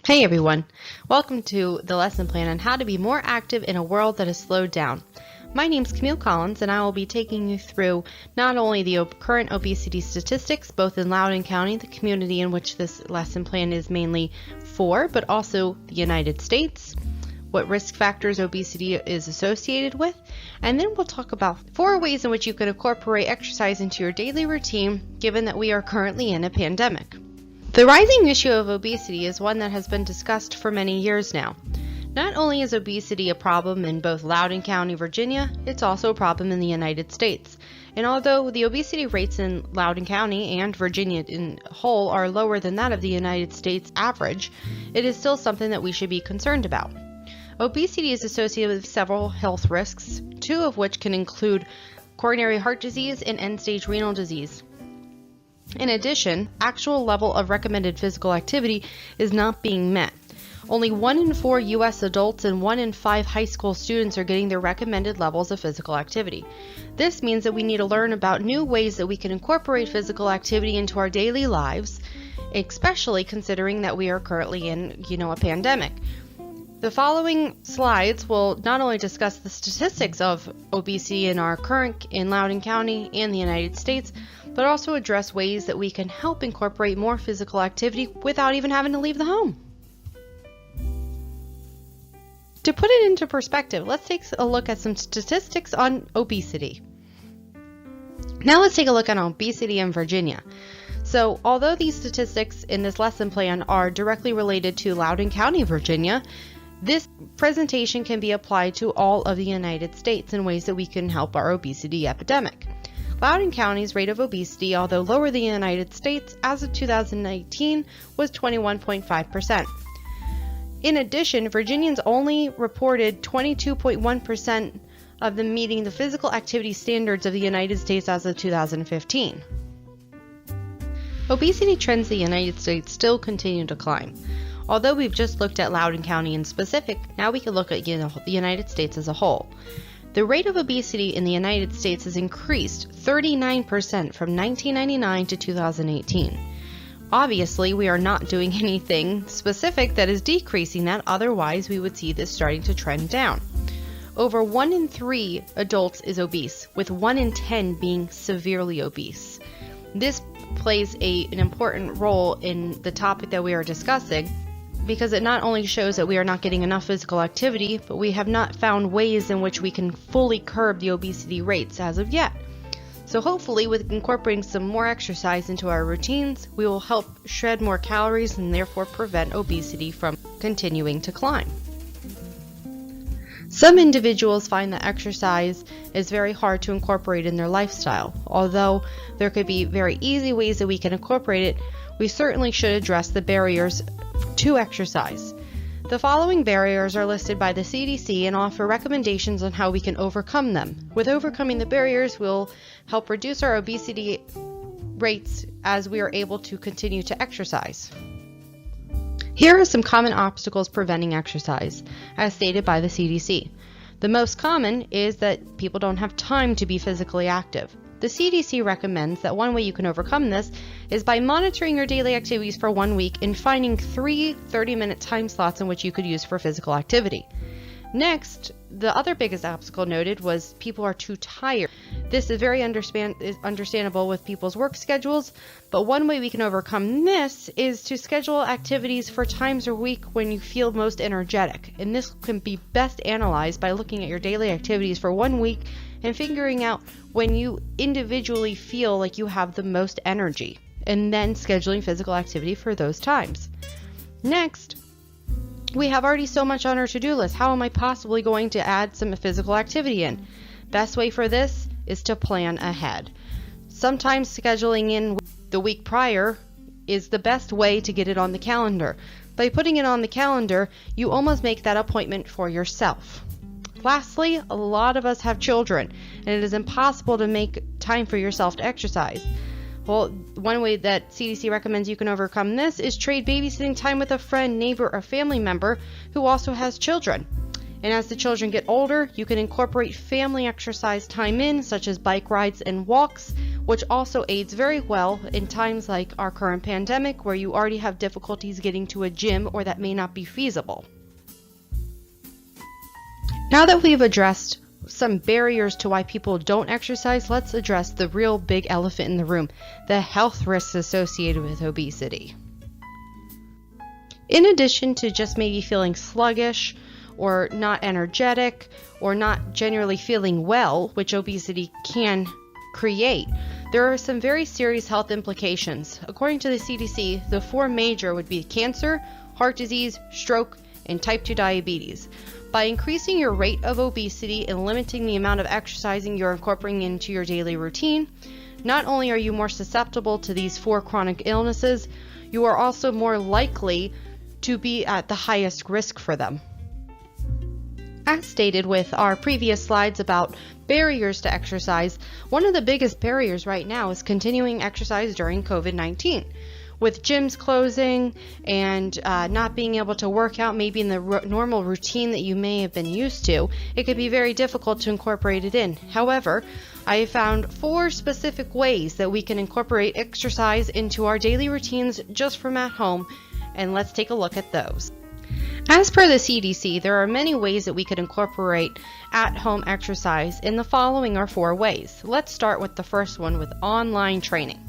Hey everyone, welcome to the lesson plan on how to be more active in a world that has slowed down. My name is Camille Collins and I will be taking you through not only the current obesity statistics, both in Loudoun County, the community in which this lesson plan is mainly for, but also the United States, what risk factors obesity is associated with, and then we'll talk about 4 ways in which you can incorporate exercise into your daily routine, given that we are currently in a pandemic. The rising issue of obesity is one that has been discussed for many years now. Not only is obesity a problem in both Loudoun County, Virginia, it's also a problem in the United States. And although the obesity rates in Loudoun County and Virginia in whole are lower than that of the United States average, it is still something that we should be concerned about. Obesity is associated with several health risks, 2 of which can include coronary heart disease and end-stage renal disease. In addition, actual level of recommended physical activity is not being met. Only 1 in 4 U.S. adults and 1 in 5 high school students are getting their recommended levels of physical activity. This means that we need to learn about new ways that we can incorporate physical activity into our daily lives, especially considering that we are currently in, a pandemic. The following slides will not only discuss the statistics of obesity in Loudoun County and the United States, but also address ways that we can help incorporate more physical activity without even having to leave the home. To put it into perspective, let's take a look at some statistics on obesity. Now let's take a look at obesity in Virginia. So, although these statistics in this lesson plan are directly related to Loudoun County, Virginia, this presentation can be applied to all of the United States in ways that we can help our obesity epidemic. Loudoun County's rate of obesity, although lower than the United States, as of 2019, was 21.5%. In addition, Virginians only reported 22.1% of them meeting the physical activity standards of the United States as of 2015. Obesity trends in the United States still continue to climb. Although we've just looked at Loudoun County in specific, now we can look at the United States as a whole. The rate of obesity in the United States has increased 39% from 1999 to 2018. Obviously, we are not doing anything specific that is decreasing that, otherwise we would see this starting to trend down. Over 1 in 3 adults is obese, with 1 in 10 being severely obese. This plays an important role in the topic that we are discussing, because it not only shows that we are not getting enough physical activity, but we have not found ways in which we can fully curb the obesity rates as of yet. So hopefully, with incorporating some more exercise into our routines, we will help shred more calories and therefore prevent obesity from continuing to climb. Some individuals find that exercise is very hard to incorporate in their lifestyle. Although there could be very easy ways that we can incorporate it, we certainly should address the barriers to exercise. The following barriers are listed by the CDC and offer recommendations on how we can overcome them. With overcoming the barriers, we'll help reduce our obesity rates as we are able to continue to exercise. Here are some common obstacles preventing exercise, as stated by the CDC. The most common is that people don't have time to be physically active. The CDC recommends that one way you can overcome this is by monitoring your daily activities for 1 week and finding 3 30-minute time slots in which you could use for physical activity. Next, the other biggest obstacle noted was people are too tired. This is very understandable with people's work schedules, but one way we can overcome this is to schedule activities for times a week when you feel most energetic. And this can be best analyzed by looking at your daily activities for 1 week and figuring out when you individually feel like you have the most energy, and then scheduling physical activity for those times. Next, we have already so much on our to-do list. How am I possibly going to add some physical activity in? Best way for this is to plan ahead. Sometimes scheduling in the week prior is the best way to get it on the calendar. By putting it on the calendar, you almost make that appointment for yourself. Lastly, a lot of us have children, and it is impossible to make time for yourself to exercise. Well, one way that CDC recommends you can overcome this is trade babysitting time with a friend, neighbor, or family member who also has children. And as the children get older, you can incorporate family exercise time in, such as bike rides and walks, which also aids very well in times like our current pandemic where you already have difficulties getting to a gym or that may not be feasible. Now that we've addressed some barriers to why people don't exercise, let's address the real big elephant in the room, the health risks associated with obesity. In addition to just maybe feeling sluggish or not energetic or not generally feeling well, which obesity can create, there are some very serious health implications. According to the CDC, the four major would be cancer, heart disease, stroke, and type 2 diabetes. By increasing your rate of obesity and limiting the amount of exercising you're incorporating into your daily routine, not only are you more susceptible to these four chronic illnesses, you are also more likely to be at the highest risk for them. As stated with our previous slides about barriers to exercise, one of the biggest barriers right now is continuing exercise during COVID-19. With gyms closing and not being able to work out maybe in the normal routine that you may have been used to, it can be very difficult to incorporate it in. However, I found 4 specific ways that we can incorporate exercise into our daily routines just from at home, and let's take a look at those. As per the CDC, there are many ways that we could incorporate at-home exercise, and the following are 4 ways. Let's start with the first one, with online training.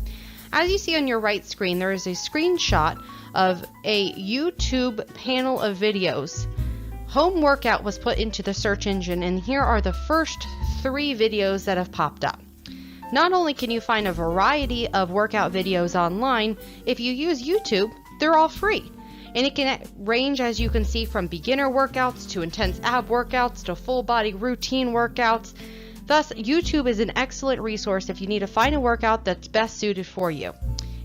As you see on your right screen, there is a screenshot of a YouTube panel of videos. Home workout was put into the search engine, and here are the first 3 videos that have popped up. Not only can you find a variety of workout videos online, if you use YouTube, they're all free. And it can range, as you can see, from beginner workouts to intense ab workouts to full body routine workouts. Thus, YouTube is an excellent resource if you need to find a workout that's best suited for you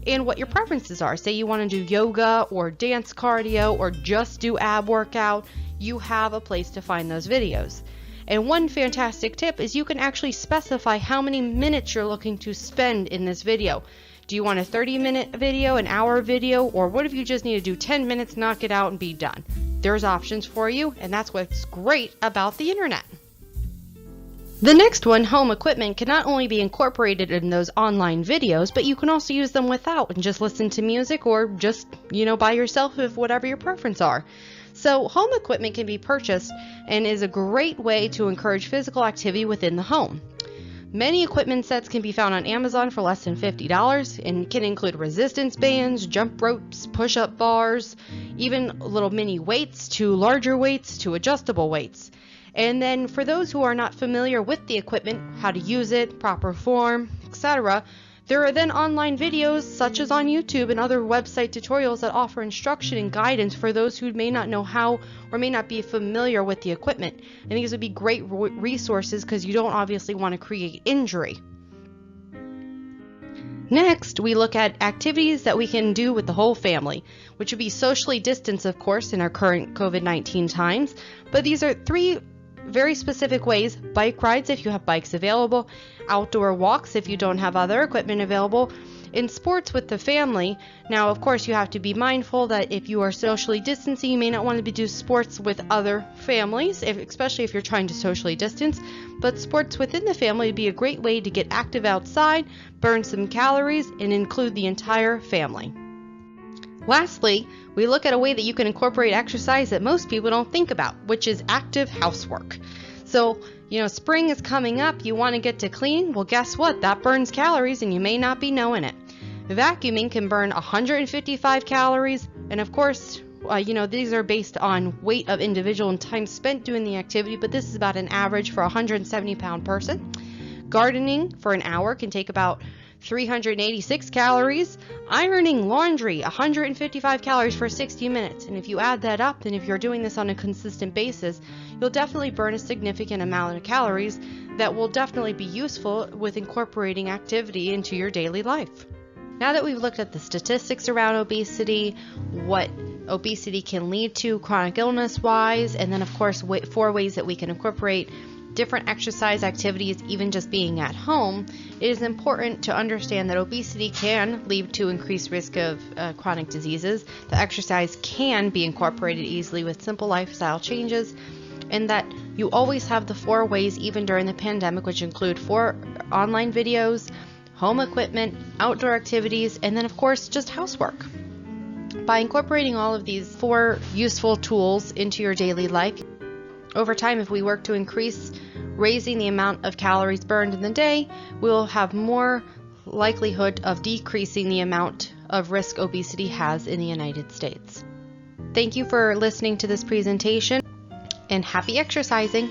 and what your preferences are. Say you want to do yoga or dance cardio or just do ab workout, you have a place to find those videos. And one fantastic tip is you can actually specify how many minutes you're looking to spend in this video. Do you want a 30-minute video, an hour video, or what if you just need to do 10 minutes, knock it out, and be done? There's options for you, and that's what's great about the internet. The next one, home equipment, can not only be incorporated in those online videos, but you can also use them without and just listen to music or just, by yourself, if whatever your preference are. So home equipment can be purchased and is a great way to encourage physical activity within the home. Many equipment sets can be found on Amazon for less than $50 and can include resistance bands, jump ropes, push-up bars, even little mini weights to larger weights to adjustable weights. And then for those who are not familiar with the equipment, how to use it, proper form, etc., there are then online videos such as on YouTube and other website tutorials that offer instruction and guidance for those who may not know how or may not be familiar with the equipment. And these would be great resources because you don't obviously want to create injury. Next, we look at activities that we can do with the whole family, which would be socially distanced, of course, in our current COVID-19 times. But these are 3 very specific ways: bike rides if you have bikes available, outdoor walks if you don't have other equipment available, in sports with the family. Now, of course, you have to be mindful that if you are socially distancing, you may not want to do sports with other families, especially if you're trying to socially distance. But sports within the family would be a great way to get active outside, burn some calories, and include the entire family. Lastly, we look at a way that you can incorporate exercise that most people don't think about, which is active housework. So, spring is coming up, you want to get to clean? Well, guess what? That burns calories and you may not be knowing it. Vacuuming can burn 155 calories, and of course, these are based on weight of individual and time spent doing the activity, but this is about an average for a 170-pound person. Gardening for an hour can take about 386 calories. Ironing laundry, 155 calories for 60 minutes. And if you add that up, and if you're doing this on a consistent basis, you'll definitely burn a significant amount of calories that will definitely be useful with incorporating activity into your daily life. Now that we've looked at the statistics around obesity, what obesity can lead to chronic illness wise, and then of course 4 ways that we can incorporate different exercise activities, even just being at home, it is important to understand that obesity can lead to increased risk of chronic diseases. The exercise can be incorporated easily with simple lifestyle changes, and that you always have the 4 ways even during the pandemic, which include 4 online videos, home equipment, outdoor activities, and then of course just housework. By incorporating all of these 4 useful tools into your daily life, over time, if we work to increase raising the amount of calories burned in the day, we will have more likelihood of decreasing the amount of risk obesity has in the United States. Thank you for listening to this presentation, and happy exercising!